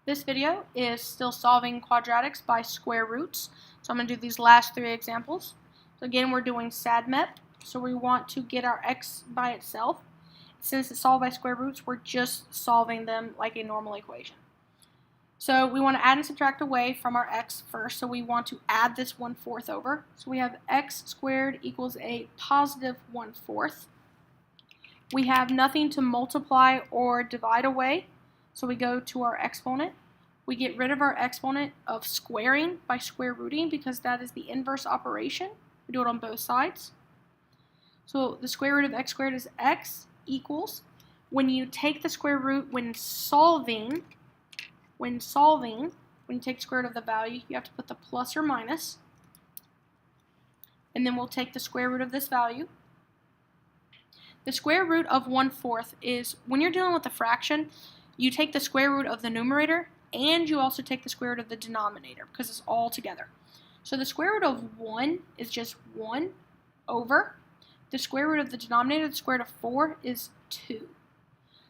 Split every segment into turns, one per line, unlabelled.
This video is still solving quadratics by square roots. So I'm going to do these last three examples. So again, we're doing SADMEP. So we want to get our x by itself. Since it's solved by square roots, we're just solving them like a normal equation. So we want to add and subtract away from our x first. So we want to add this 1/4 over. So we have x squared equals a positive 1/4. We have nothing to multiply or divide away. So we go to our exponent. We get rid of our exponent of squaring by square rooting because that is the inverse operation. We do it on both sides. So the square root of x squared is x equals, when you take the square root when solving, when you take the square root of the value, you have to put the plus or minus. And then we'll take the square root of this value. The square root of 1/4 is, when you're dealing with a fraction, you take the square root of the numerator and you also take the square root of the denominator because it's all together. So the square root of 1 is just 1 over the square root of the denominator. The square root of 4 is 2.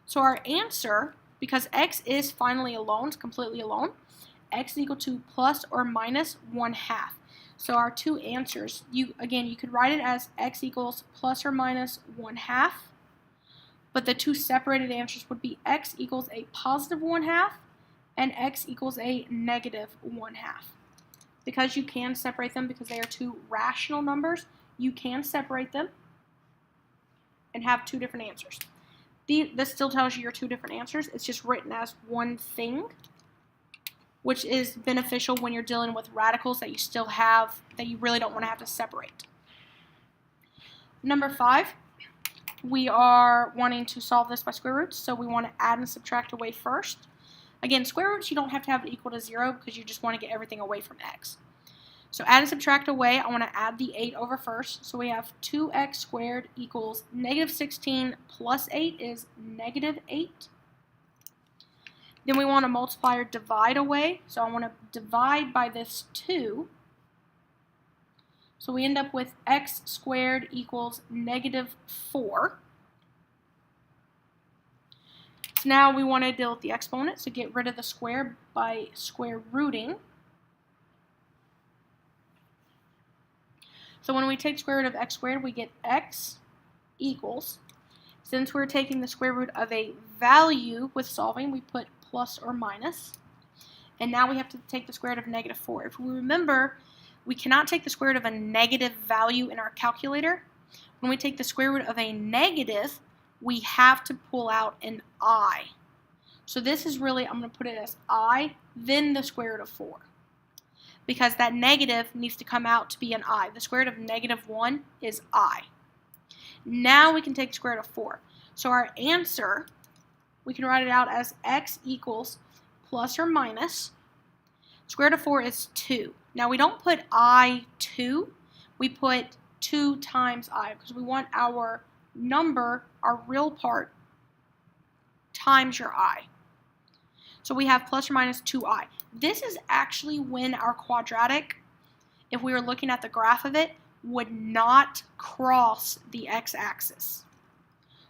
So our answer, because x is finally alone, it's completely alone, x is equal to plus or minus 1/2. So our two answers, you could write it as x equals plus or minus 1/2, but the two separated answers would be x equals a positive 1/2 and x equals a negative 1/2. Because you can separate them because they are two rational numbers, you can separate them and have two different answers. This still tells you your two different answers. It's just written as one thing, which is beneficial when you're dealing with radicals that you still have, that you really don't want to have to separate. Number 5, we are wanting to solve this by square roots, so we want to add and subtract away first. Again, square roots, you don't have to have it equal to 0 because you just want to get everything away from x. So add and subtract away, I want to add the 8 over first. So we have 2x squared equals negative 16 plus 8 is negative 8. Then we want to multiply or divide away. So I want to divide by this 2. So we end up with x squared equals negative 4. So now we want to deal with the exponent. So get rid of the square by square rooting. So when we take square root of x squared, we get x equals, since we're taking the square root of a value with solving, we put plus or minus. And now we have to take the square root of negative 4. If we remember, we cannot take the square root of a negative value in our calculator. When we take the square root of a negative, we have to pull out an I. So this is really, I'm going to put it as I, then the square root of 4. Because that negative needs to come out to be an I. The square root of negative 1 is I. Now we can take the square root of 4. So our answer, we can write it out as x equals plus or minus. Square root of 4 is 2. Now we don't put I2, we put 2 times I because we want our number, our real part, times your I. So we have plus or minus 2i. This is actually when our quadratic, if we were looking at the graph of it, would not cross the x-axis.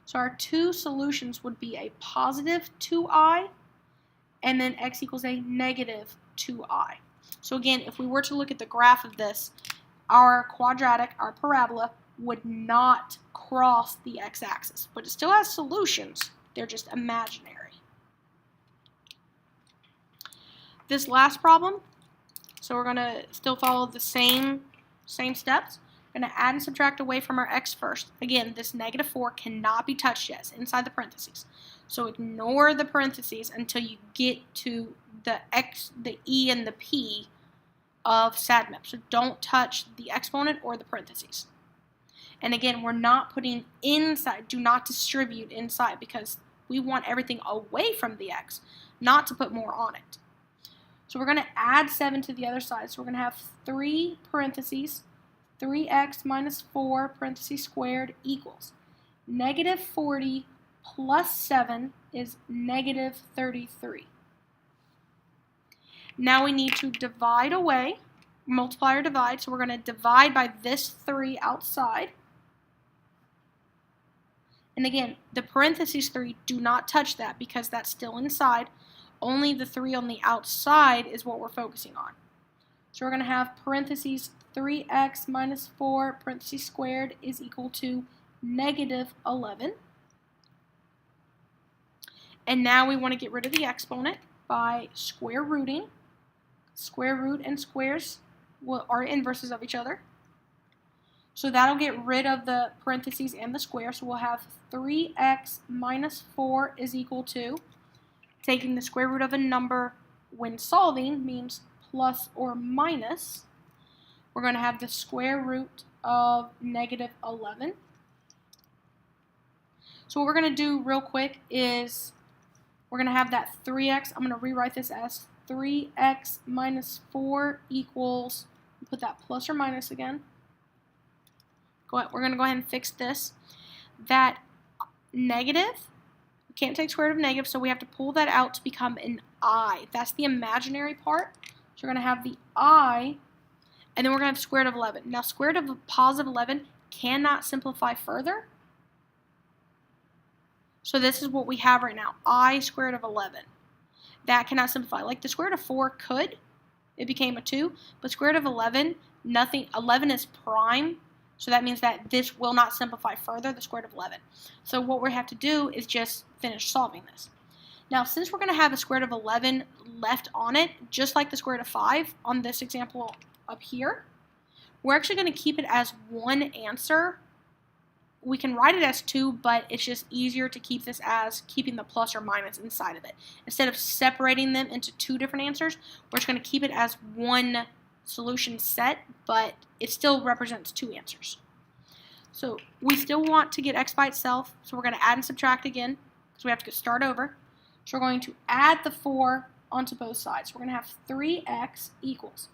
So our two solutions would be a positive 2i and then x equals a negative 2i. So again, if we were to look at the graph of this, our quadratic, our parabola, would not cross the x-axis. But it still has solutions. They're just imaginary. This last problem, so we're going to still follow the same steps. We're going to add and subtract away from our x first. Again, this negative 4 cannot be touched yet. It's inside the parentheses. So ignore the parentheses until you get to the x, the e, and the p of SADMEP. So don't touch the exponent or the parentheses. And again, we're not putting inside, do not distribute inside because we want everything away from the x, not to put more on it. So we're going to add 7 to the other side. So we're going to have 3 parentheses, 3x minus 4 parentheses squared equals negative 40 plus 7 is negative 33. Now we need to divide away, multiply or divide. So we're going to divide by this 3 outside. And again, the parentheses 3, do not touch that because that's still inside. only the 3 on the outside is what we're focusing on. So we're going to have parentheses 3x minus 4 parentheses squared is equal to negative 11. And now we want to get rid of the exponent by square rooting. Square root and squares are inverses of each other. So that'll get rid of the parentheses and the square. So we'll have 3x minus 4 is equal to, taking the square root of a number when solving means plus or minus. We're going to have the square root of negative 11. So what we're going to do real quick is we're going to have that 3x. I'm going to rewrite this as 3x minus 4 equals, put that plus or minus again. We're going to go ahead and fix this. That negative, we can't take square root of negative, so we have to pull that out to become an I. That's the imaginary part. So we're going to have the I, and then we're going to have square root of 11. Now, square root of a positive 11 cannot simplify further. So this is what we have right now, I square root of 11. That cannot simplify. Like the square root of 4 could, it became a 2, but square root of 11, 11 is prime. So that means that this will not simplify further, the square root of 11. So what we have to do is just finish solving this. Now, since we're going to have a square root of 11 left on it, just like the square root of 5 on this example up here, we're actually going to keep it as one answer. We can write it as 2, but it's just easier to keep this as keeping the plus or minus inside of it. Instead of separating them into 2 different answers, we're just going to keep it as one solution set, but it still represents 2 answers. So we still want to get x by itself, so we're going to add and subtract again, because we have to start over. So we're going to add the 4 onto both sides. We're going to have 3x equals.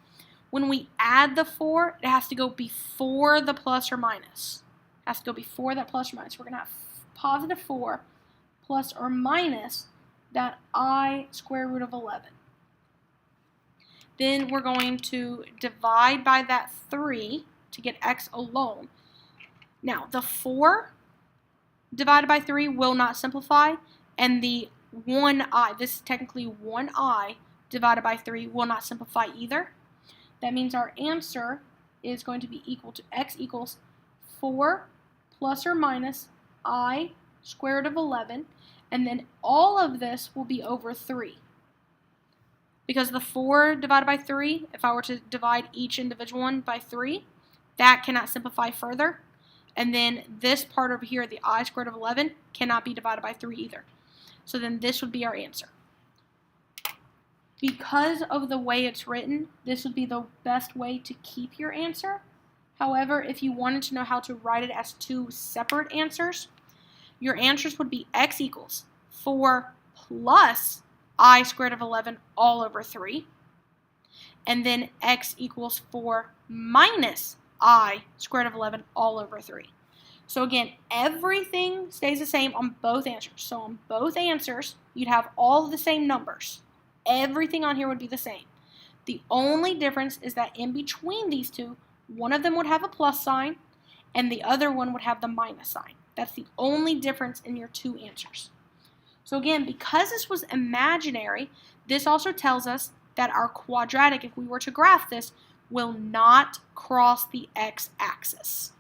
When we add the 4, it has to go before the plus or minus. It has to go before that plus or minus. We're going to have positive 4 plus or minus that I square root of 11. Then we're going to divide by that 3 to get x alone. Now, the 4 divided by 3 will not simplify, and the 1i, this is technically 1i divided by 3, will not simplify either. That means our answer is going to be equal to x equals 4 plus or minus I square root of 11, and then all of this will be over 3. Because the 4 divided by 3, if I were to divide each individual one by 3, that cannot simplify further. And then this part over here, the I squared of 11, cannot be divided by 3 either. So then this would be our answer. Because of the way it's written, this would be the best way to keep your answer. However, if you wanted to know how to write it as 2 separate answers, your answers would be x equals 4 plus I squared of 11 all over 3. And then x equals 4 minus I squared of 11 all over 3. So again, everything stays the same on both answers. So on both answers, you'd have all the same numbers. Everything on here would be the same. The only difference is that in between these two, one of them would have a plus sign and the other one would have the minus sign. That's the only difference in your 2 answers. So again, because this was imaginary, this also tells us that our quadratic, if we were to graph this, will not cross the x-axis.